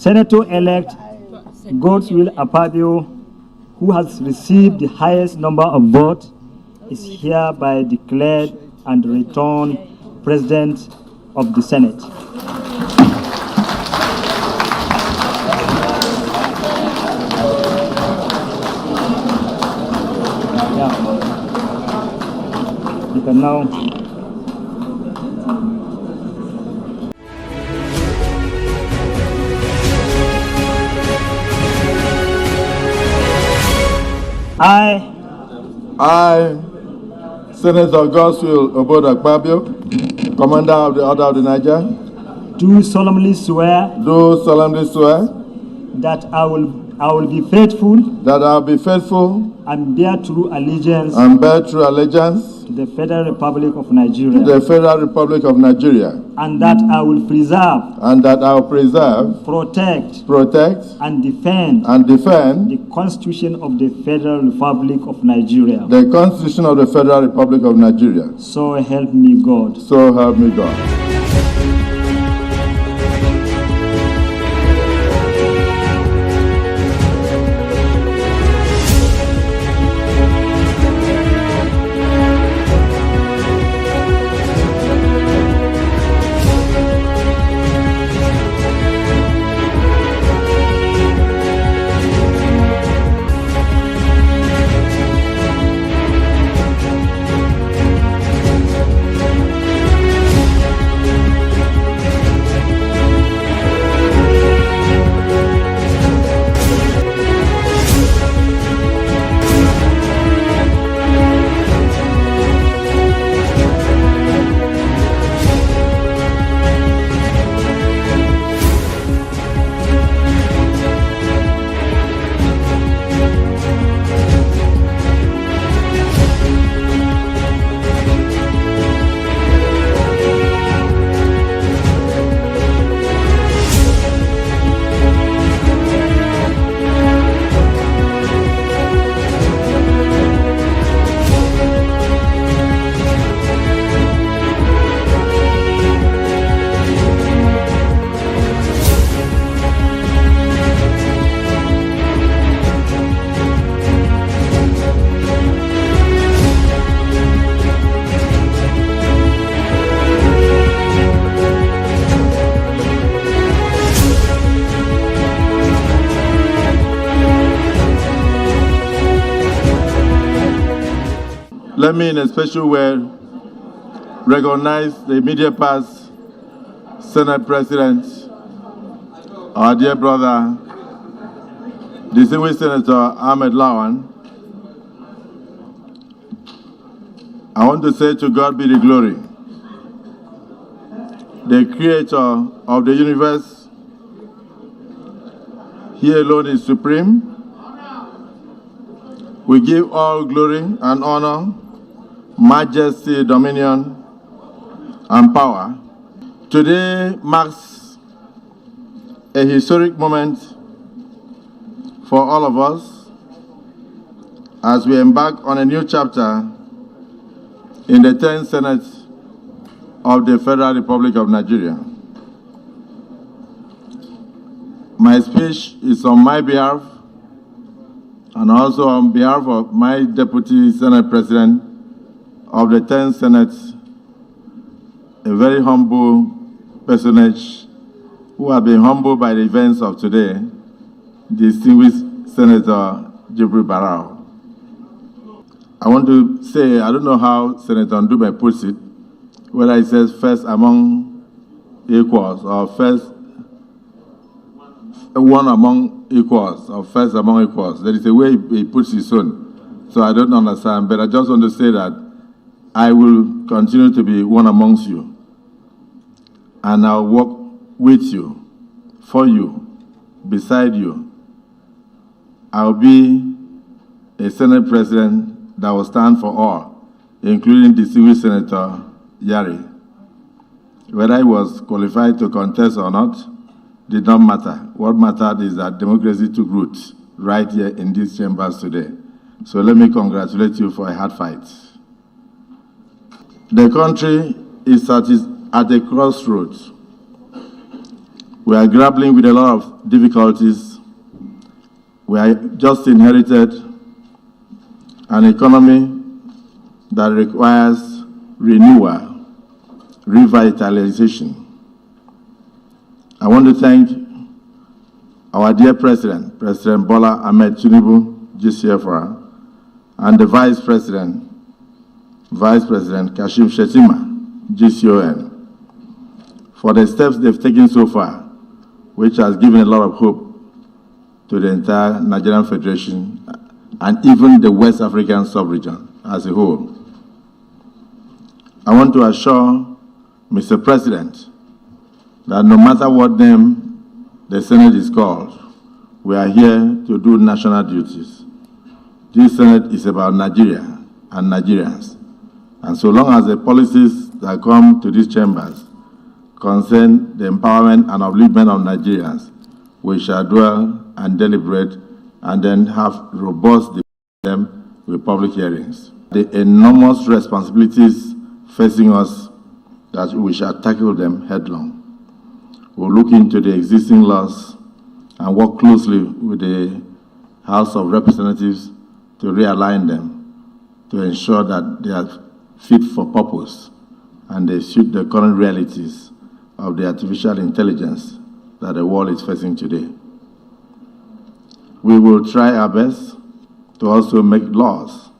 Senator-elect Godswill Akpabio, who has received the highest number of votes, is hereby declared and returned President of the Senate. You can now. I, Senator Godswill Akpabio, Commander of the Order of the Niger, do solemnly swear that I will be faithful and bear true allegiance to the Federal Republic of Nigeria, and that I will preserve, protect, and defend the Constitution of the Federal Republic of Nigeria. So help me God. So help me God. Let me in a special way recognize the immediate past Senate President, our dear brother, distinguished Senator Ahmed Lawan. I want to say to God be the glory, the creator of the universe. He alone is supreme. We give all glory and honor, majesty, dominion, and power. Today marks a historic moment for all of us as we embark on a new chapter in the 10th Senate of the Federal Republic of Nigeria. My speech is on my behalf and also on behalf of my Deputy Senate President of the 10th Senate, a very humble personage who has been humbled by the events of today, distinguished Senator Jibril Barao. I want to say, I don't know how Senator Ndube puts it, whether he says first among equals or first one among equals or first among equals. There is a way he puts his own. So I don't understand, but I just want to say that I will continue to be one amongst you. And I'll work with you, for you, beside you. I'll be a Senate President that will stand for all, including distinguished Senator Yari. Whether he was qualified to contest or not did not matter. What mattered is that democracy took root right here in these chambers today. So let me congratulate you for a hard fight. The country is at a crossroads. We are grappling with a lot of difficulties. We are just inherited an economy that requires renewal, revitalization. I want to thank our dear President, President Bola Ahmed Tinubu, GCFR, and the Vice President Kashim Shettima, GCON, for the steps they've taken so far, which has given a lot of hope to the entire Nigerian Federation and even the West African sub-region as a whole. I want to assure Mr. President that no matter what name the Senate is called, we are here to do national duties. This Senate is about Nigeria and Nigerians. And so long as the policies that come to these chambers concern the empowerment and upliftment of Nigerians, we shall dwell and deliberate and then have robust debate with public hearings. The enormous responsibilities facing us, that we shall tackle them headlong. We'll look into the existing laws and work closely with the House of Representatives to realign them, to ensure that they are fit for purpose and they suit the current realities of the artificial intelligence that the world is facing today. We will try our best to also make laws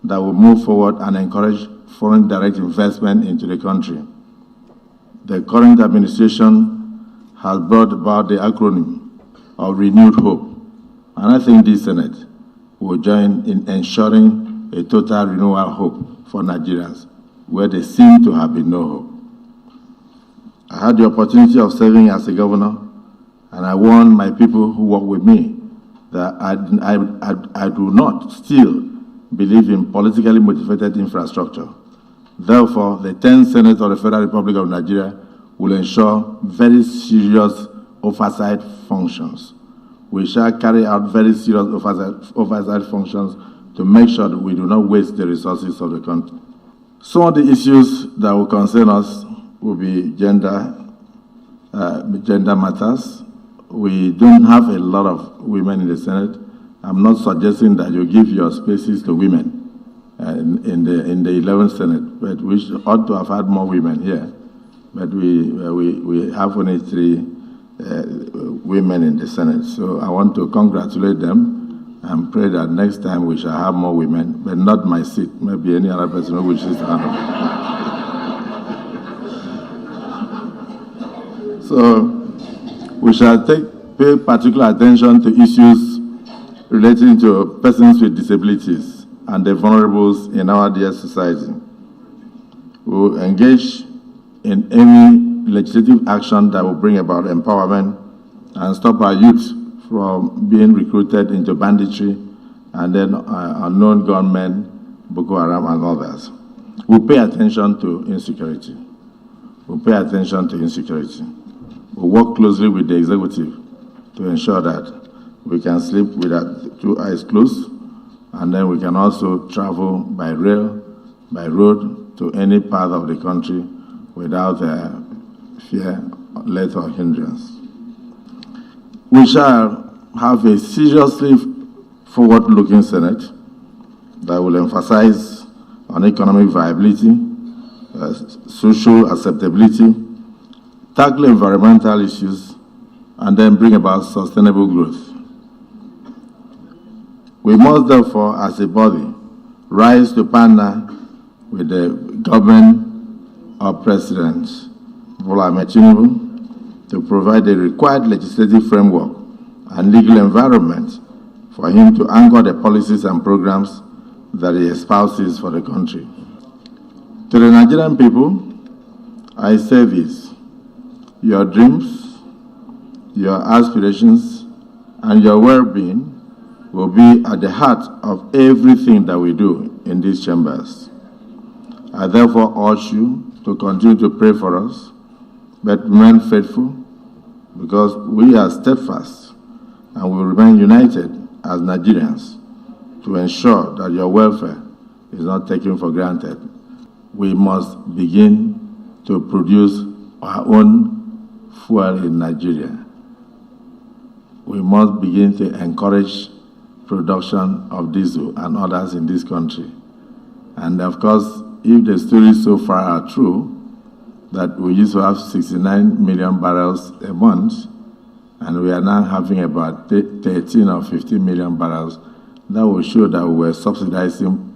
that will move forward and encourage foreign direct investment into the country. The current administration has brought about the acronym of Renewed Hope, and I think this Senate will join in ensuring a total renewal hope for Nigerians, where there seem to have been no hope. I had the opportunity of serving as a governor, and I warned my people who work with me that I do not still believe in politically motivated infrastructure. Therefore, the 10th Senate of the Federal Republic of Nigeria will ensure very serious oversight functions. We shall carry out very serious oversight functions to make sure that we do not waste the resources of the country. Some of the issues that will concern us will be gender matters. We don't have a lot of women in the Senate. I'm not suggesting that you give your spaces to women in the 11th Senate, but we ought to have had more women here. But we have only 3 women in the Senate. So I want to congratulate them and pray that next time we shall have more women, but not my seat, maybe any other person who wishes to handle. So we shall pay particular attention to issues relating to persons with disabilities and the vulnerables in our dear society. We will engage in any legislative action that will bring about empowerment and stop our youth from being recruited into banditry and then unknown gunmen, Boko Haram and others. We'll pay attention to insecurity. We'll pay attention to insecurity. We'll work closely with the executive to ensure that we can sleep with our 2 eyes closed, and then we can also travel by rail, by road to any part of the country without fear, let, or hindrance. We shall have a seriously forward-looking Senate that will emphasize on economic viability, social acceptability, tackle environmental issues, and then bring about sustainable growth. We must therefore, as a body, rise to partner with the government of President Bola Ahmed Tinubu to provide the required legislative framework and legal environment for him to anchor the policies and programs that he espouses for the country. To the Nigerian people, I say this: your dreams, your aspirations, and your well-being will be at the heart of everything that we do in these chambers. I therefore urge you to continue to pray for us, but remain faithful, because we are steadfast and will remain united as Nigerians to ensure that your welfare is not taken for granted. We must begin to produce our own fuel in Nigeria. We must begin to encourage production of diesel and others in this country. And of course, if the stories so far are true, that we used to have 69 million barrels a month, and we are now having about 13 or 15 million barrels, that will show that we were subsidizing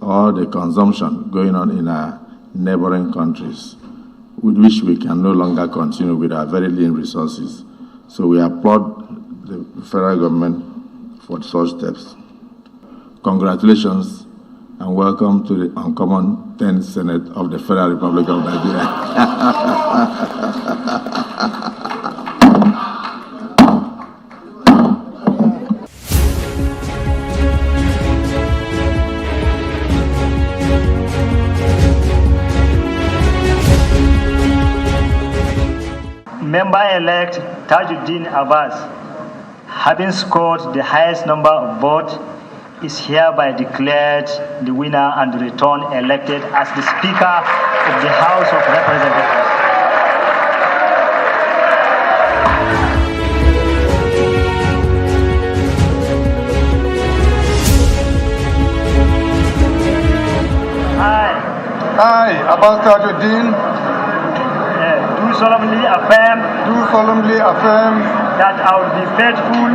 all the consumption going on in our neighboring countries, with which we can no longer continue with our very lean resources. So we applaud the federal government for such steps. Congratulations and welcome to the uncommon 10th Senate of the Federal Republic of Nigeria. Member-elect Tajuddin Abbas, having scored the highest number of votes, is hereby declared the winner and returned elected as the Speaker of the House of Representatives. I, Abbas Tajuddin, do solemnly affirm that I will be faithful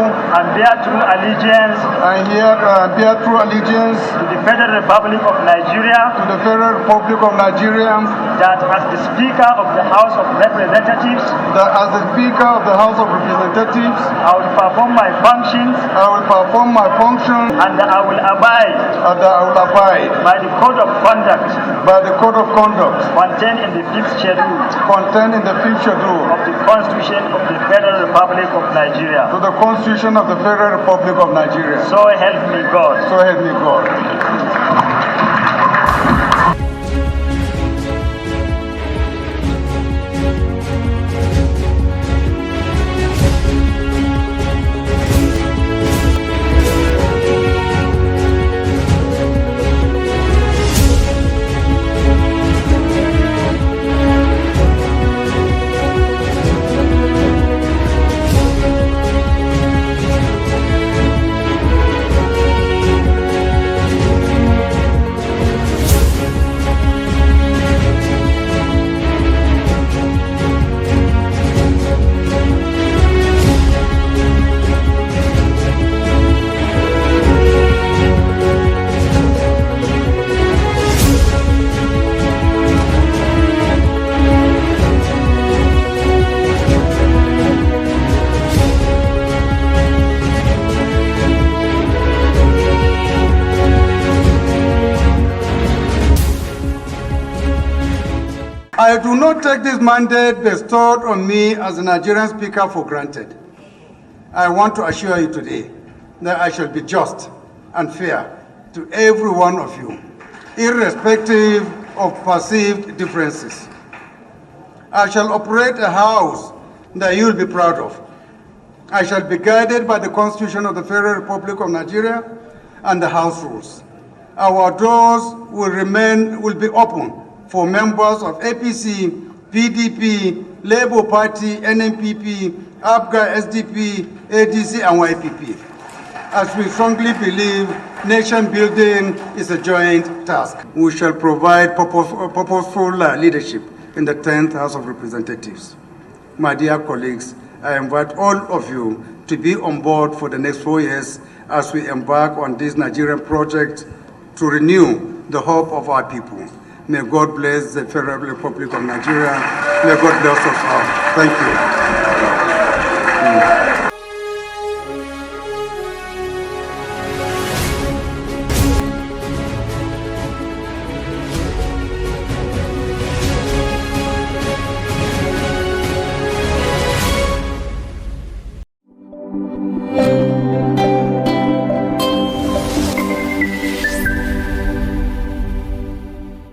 and bear true allegiance to the Federal Republic of Nigeria, that as the Speaker of the House of Representatives, I will perform my functions and I will abide by the code of conduct contained in the fifth schedule of the Constitution of the Federal Republic of Nigeria. to the Constitution of the Federal Republic of Nigeria. So help me God. So help me God. I do not take this mandate bestowed on me as a Nigerian Speaker for granted. I want to assure you today that I shall be just and fair to every one of you, irrespective of perceived differences. I shall operate a house that you will be proud of. I shall be guided by the Constitution of the Federal Republic of Nigeria and the House rules. Our doors will be open for members of APC, PDP, Labour Party, NNPP, APGA, SDP, ADC, and YPP, as we strongly believe nation building is a joint task. We shall provide purposeful leadership in the 10th House of Representatives. My dear colleagues, I invite all of you to be on board for the next 4 years as we embark on this Nigerian project to renew the hope of our people. May God bless the Federal Republic of Nigeria. May God bless us all. Thank you.